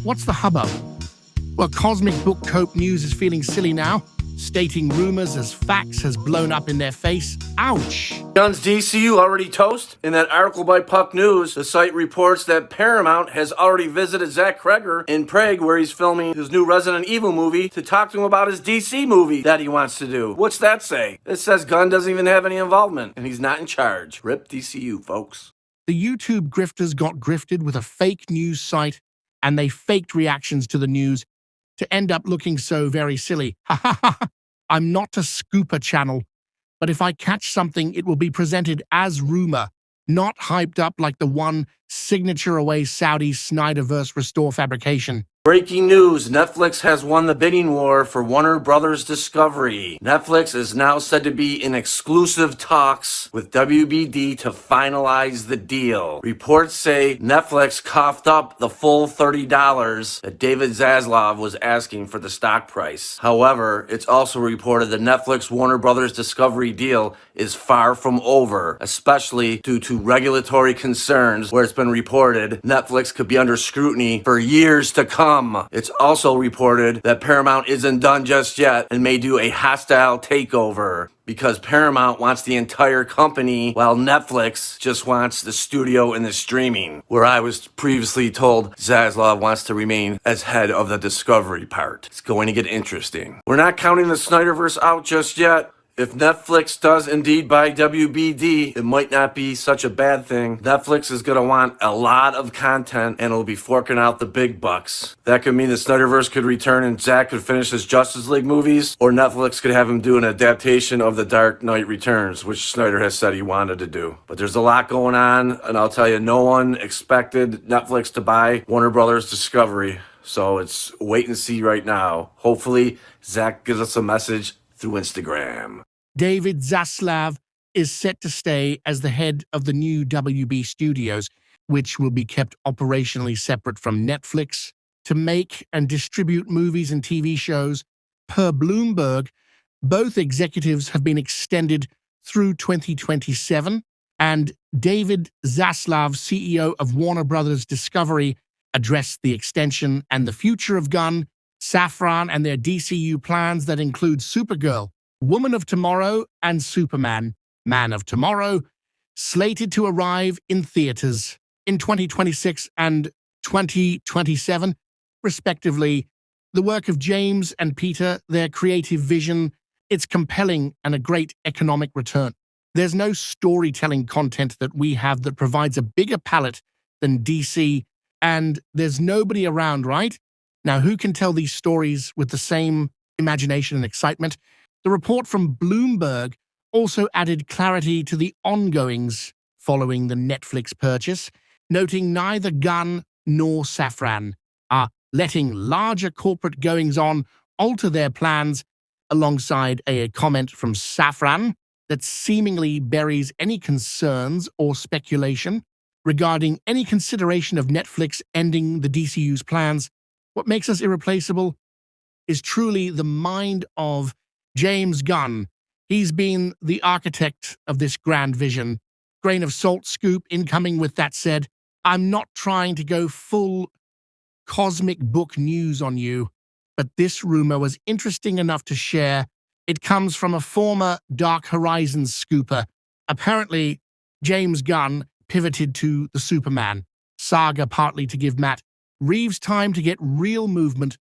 What's the hubbub? Well, Cosmic Book Cope News is feeling silly now. Stating rumors as facts has blown up in their face. Ouch! Gunn's DCU already toast? In that article by Puck News, the site reports that Paramount has already visited Zach Snyder in Prague, where he's filming his new Resident Evil movie, to talk to him about his DC movie that he wants to do. What's that say? It says Gunn doesn't even have any involvement, and he's not in charge. Rip DCU, folks. The YouTube grifters got grifted with a fake news site, and they faked reactions to the news to end up looking so very silly. Ha ha ha! I'm not a scooper channel, but if I catch something, it will be presented as rumor, not hyped up like the one signature away Saudi SnyderVerse restore fabrication. Breaking news, Netflix has won the bidding war for Warner Brothers Discovery. Netflix is now said to be in exclusive talks with WBD to finalize the deal. Reports say Netflix coughed up the full $30 that David Zaslav was asking for the stock price. However, it's also reported the Netflix Warner Brothers Discovery deal is far from over, especially due to regulatory concerns where it's been reported Netflix could be under scrutiny for years to come. It's also reported that Paramount isn't done just yet and may do a hostile takeover because Paramount wants the entire company while Netflix just wants the studio and the streaming, where I was previously told Zaslav wants to remain as head of the Discovery part. It's going to get interesting. We're not counting the SnyderVerse out just yet. If Netflix does indeed buy WBD, it might not be such a bad thing. Netflix is going to want a lot of content and it'll be forking out the big bucks. That could mean the SnyderVerse could return and Zack could finish his Justice League movies, or Netflix could have him do an adaptation of The Dark Knight Returns, which Snyder has said he wanted to do. But there's a lot going on, and I'll tell you, no one expected Netflix to buy Warner Brothers Discovery. So it's wait and see right now. Hopefully, Zack gives us a message through Instagram. David Zaslav is set to stay as the head of the new WB Studios, which will be kept operationally separate from Netflix to make and distribute movies and TV shows. Per Bloomberg, both executives have been extended through 2027, and David Zaslav, CEO of Warner Brothers Discovery, addressed the extension and the future of Gunn, Safran, and their DCU plans that include Supergirl, Woman of Tomorrow, and Superman, Man of Tomorrow, slated to arrive in theaters in 2026 and 2027, respectively. The work of James and Peter, their creative vision, it's compelling and a great economic return. There's no storytelling content that we have that provides a bigger palette than DC, and there's nobody around, right? Now, who can tell these stories with the same imagination and excitement? The report from Bloomberg also added clarity to the ongoings following the Netflix purchase, noting neither Gunn nor Safran are letting larger corporate goings-on alter their plans, alongside a comment from Safran that seemingly buries any concerns or speculation regarding any consideration of Netflix ending the DCU's plans. What makes us irreplaceable is truly the mind of James Gunn. He's been the architect of this grand vision. Grain of salt scoop incoming with that said. I'm not trying to go full cosmic book news on you, but this rumor was interesting enough to share. It comes from a former Dark Horizons scooper. Apparently, James Gunn pivoted to the Superman Saga partly to give Matt Reeves time to get real movement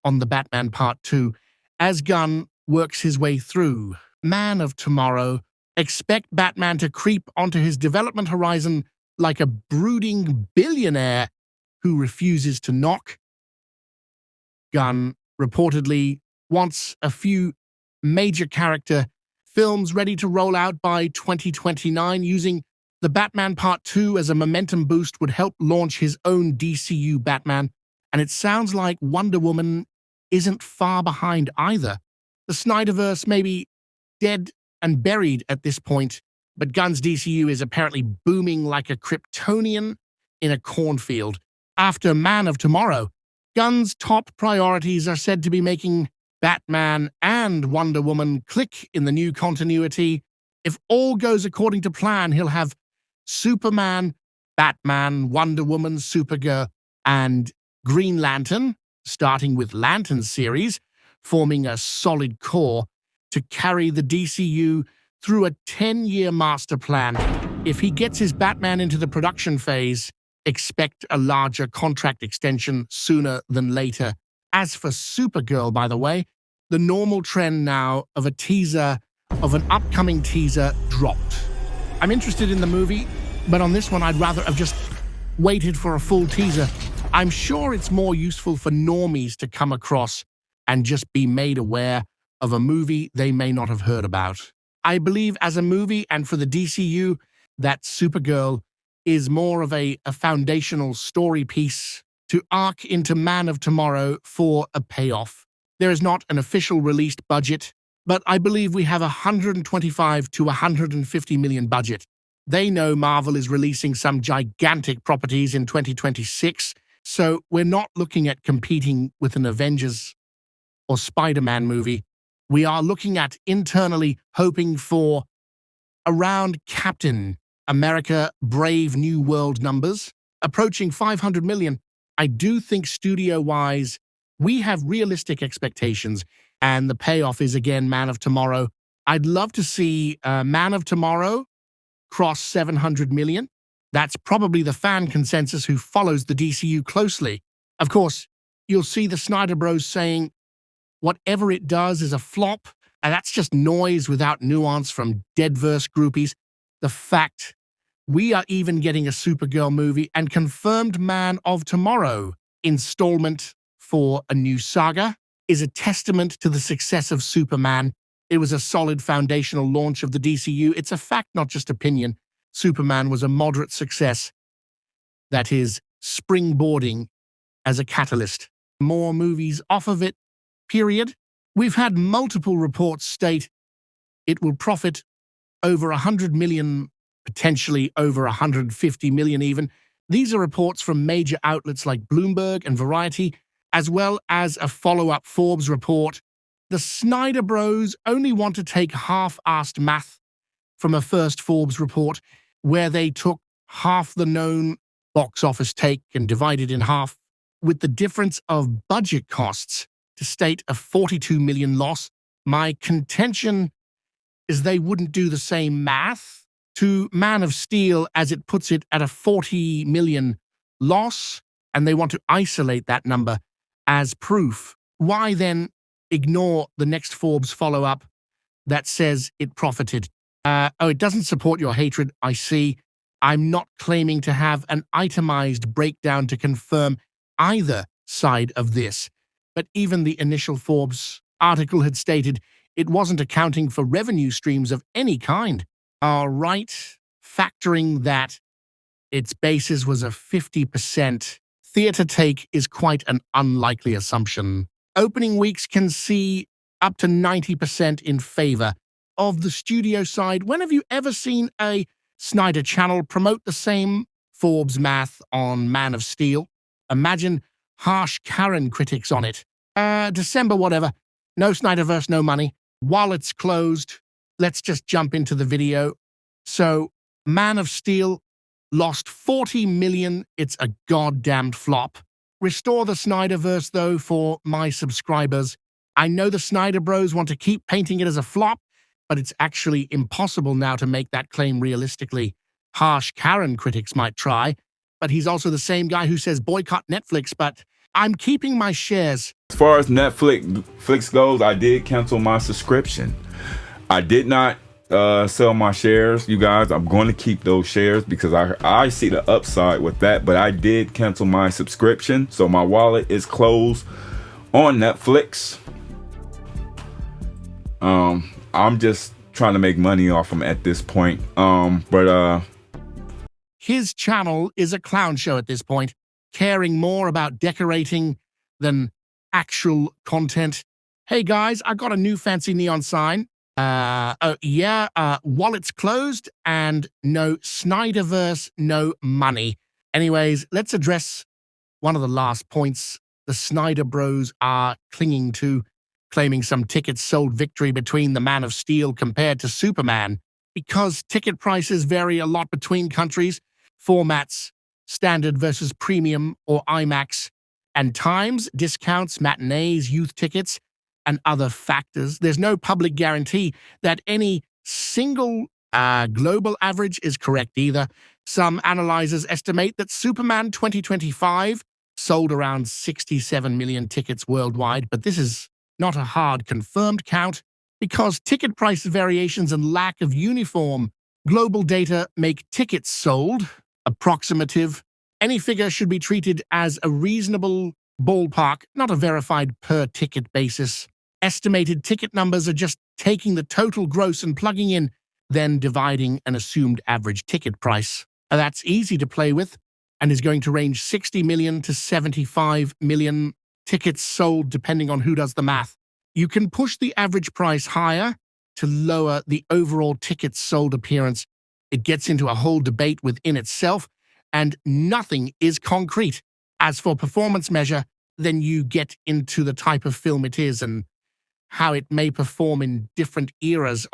on the Batman Part 2 as Gunn works his way through Man of Tomorrow. Expect Batman to creep onto his development horizon like a brooding billionaire who refuses to knock. Gunn reportedly wants a few major character films ready to roll out by 2029. Using the Batman Part 2 as a momentum boost would help launch his own DCU Batman, and it sounds like Wonder Woman isn't far behind either. The SnyderVerse may be dead and buried at this point, but Gunn's DCU is apparently booming like a Kryptonian in a cornfield. After Man of Tomorrow, Gunn's top priorities are said to be making Batman and Wonder Woman click in the new continuity. If all goes according to plan, he'll have Superman, Batman, Wonder Woman, Supergirl, and Green Lantern, starting with Lantern series, forming a solid core to carry the DCU through a 10-year master plan. If he gets his Batman into the production phase, expect a larger contract extension sooner than later. As for Supergirl, by the way, the normal trend now of an upcoming teaser dropped. I'm interested in the movie, but on this one I'd rather have just waited for a full teaser. I'm sure it's more useful for normies to come across and just be made aware of a movie they may not have heard about. I believe as a movie and for the DCU that Supergirl is more of a foundational story piece to arc into Man of Tomorrow for a payoff. There is not an official released budget, but I believe we have a $125 to $150 million budget. They know Marvel is releasing some gigantic properties in 2026, so we're not looking at competing with an Avengers or Spider-Man movie. We are looking at internally hoping for around Captain America Brave New World numbers, approaching 500 million. I do think studio-wise, we have realistic expectations, and the payoff is again Man of Tomorrow. I'd love to see Man of Tomorrow cross 700 million. That's probably the fan consensus who follows the DCU closely. Of course, you'll see the Snyder Bros saying whatever it does is a flop, and that's just noise without nuance from Deadverse groupies. The fact we are even getting a Supergirl movie and confirmed Man of Tomorrow installment for a new saga is a testament to the success of Superman. It was a solid foundational launch of the DCU. It's a fact, not just opinion. Superman was a moderate success that is springboarding as a catalyst. More movies off of it, period. We've had multiple reports state it will profit over 100 million, potentially over 150 million even. These are reports from major outlets like Bloomberg and Variety, as well as a follow-up Forbes report. The Snyder Bros only want to take half-assed math from a first Forbes report, where they took half the known box office take and divided in half, with the difference of budget costs to state a 42 million loss. My contention is they wouldn't do the same math to Man of Steel as it puts it at a 40 million loss, and they want to isolate that number as proof. Why then ignore the next Forbes follow-up that says it profited? It doesn't support your hatred, I see. I'm not claiming to have an itemized breakdown to confirm either side of this, but even the initial Forbes article had stated it wasn't accounting for revenue streams of any kind. All right, factoring that its basis was a 50% theater take is quite an unlikely assumption. Opening weeks can see up to 90% in favor of the studio side. When have you ever seen a Snyder channel promote the same Forbes math on Man of Steel? Imagine harsh Karen critics on it. December whatever. No SnyderVerse, no money. Wallets closed. Let's just jump into the video. So, Man of Steel lost 40 million. It's a goddamned flop. Restore the SnyderVerse, though, for my subscribers. I know the Snyder Bros want to keep painting it as a flop, but it's actually impossible now to make that claim realistically. Harsh Karen critics might try, but he's also the same guy who says boycott Netflix, but I'm keeping my shares. As far as Netflix goes, I did cancel my subscription. I did not sell my shares, you guys. I'm going to keep those shares because I see the upside with that, but I did cancel my subscription, so my wallet is closed on Netflix. I'm just trying to make money off them at this point. His channel is a clown show at this point, caring more about decorating than actual content. Hey guys, I got a new fancy neon sign. Wallet's closed and no SnyderVerse, no money. Anyways, let's address one of the last points the Snyder Bros are clinging to, claiming some tickets sold victory between the Man of Steel compared to Superman. Because ticket prices vary a lot between countries, formats, standard versus premium or IMAX, and times, discounts, matinees, youth tickets, and other factors. There's no public guarantee that any single global average is correct either. Some analyzers estimate that Superman 2025 sold around 67 million tickets worldwide, but this is not a hard confirmed count because ticket price variations and lack of uniform global data make tickets sold approximative. Any figure should be treated as a reasonable ballpark, not a verified per-ticket basis. Estimated ticket numbers are just taking the total gross and plugging in, then dividing an assumed average ticket price. That's easy to play with and is going to range 60 million to 75 million tickets sold depending on who does the math. You can push the average price higher to lower the overall tickets sold appearance. It gets into a whole debate within itself, and nothing is concrete. As for performance measure, then you get into the type of film it is and how it may perform in different eras.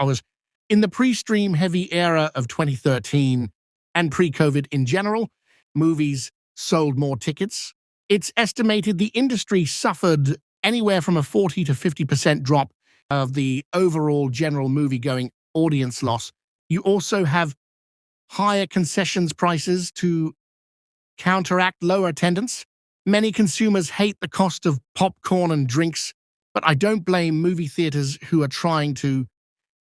In the pre-stream heavy era of 2013 and pre-COVID in general, movies sold more tickets. It's estimated the industry suffered anywhere from a 40 to 50% drop of the overall general movie-going audience loss. You also have higher concessions prices to counteract lower attendance. Many consumers hate the cost of popcorn and drinks, but I don't blame movie theaters who are trying to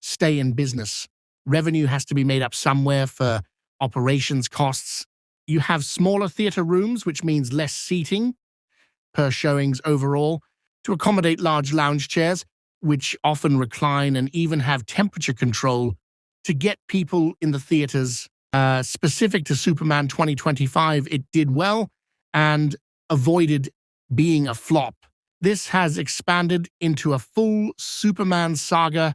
stay in business. Revenue has to be made up somewhere for operations costs. You have smaller theater rooms, which means less seating per showings overall, to accommodate large lounge chairs, which often recline and even have temperature control to get people in the theaters. Specific to Superman 2025, it did well and avoided being a flop. This has expanded into a full Superman Saga,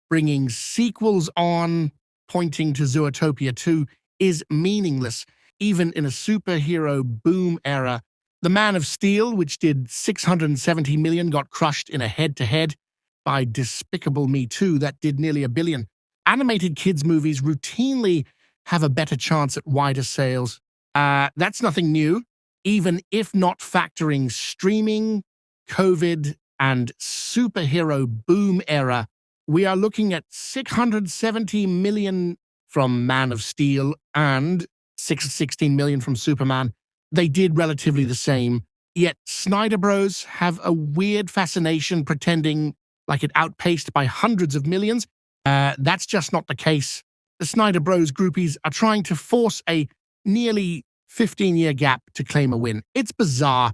bringing sequels on, pointing to Zootopia 2, is meaningless, even in a superhero boom era. The Man of Steel, which did 670 million, got crushed in a head-to-head by Despicable Me 2 that did nearly $1 billion. Animated kids' movies routinely have a better chance at wider sales. That's nothing new, even if not factoring streaming, COVID, and superhero boom era. We are looking at 670 million from Man of Steel and 616 million from Superman. They did relatively the same, yet Snyder Bros have a weird fascination pretending like it outpaced by hundreds of millions. That's just not the case. The Snyder Bros groupies are trying to force a nearly 15-year gap to claim a win. It's bizarre.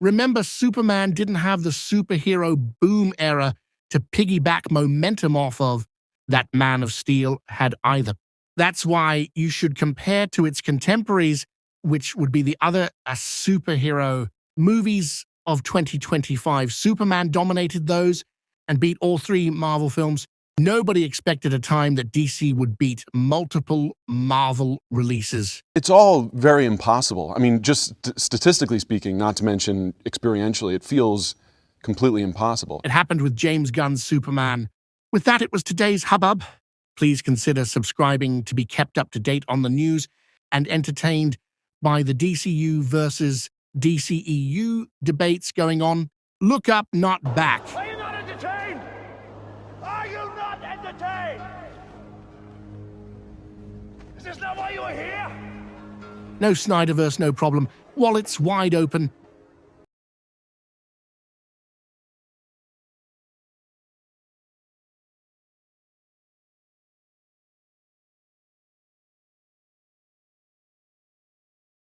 Remember, Superman didn't have the superhero boom era to piggyback momentum off of that Man of Steel had either. That's why you should compare to its contemporaries, which would be the other superhero movies of 2025. Superman dominated those and beat all three Marvel films. Nobody expected a time that DC would beat multiple Marvel releases. It's all very impossible. I mean, just statistically speaking, not to mention experientially, it feels completely impossible. It happened with James Gunn's Superman. With that, it was today's hubbub. Please consider subscribing to be kept up to date on the news and entertained by the DCU versus DCEU debates going on. Look up, not back. Are you not entertained? Are you not entertained? Is this not why you are here? No SnyderVerse, no problem. Wallets wide open.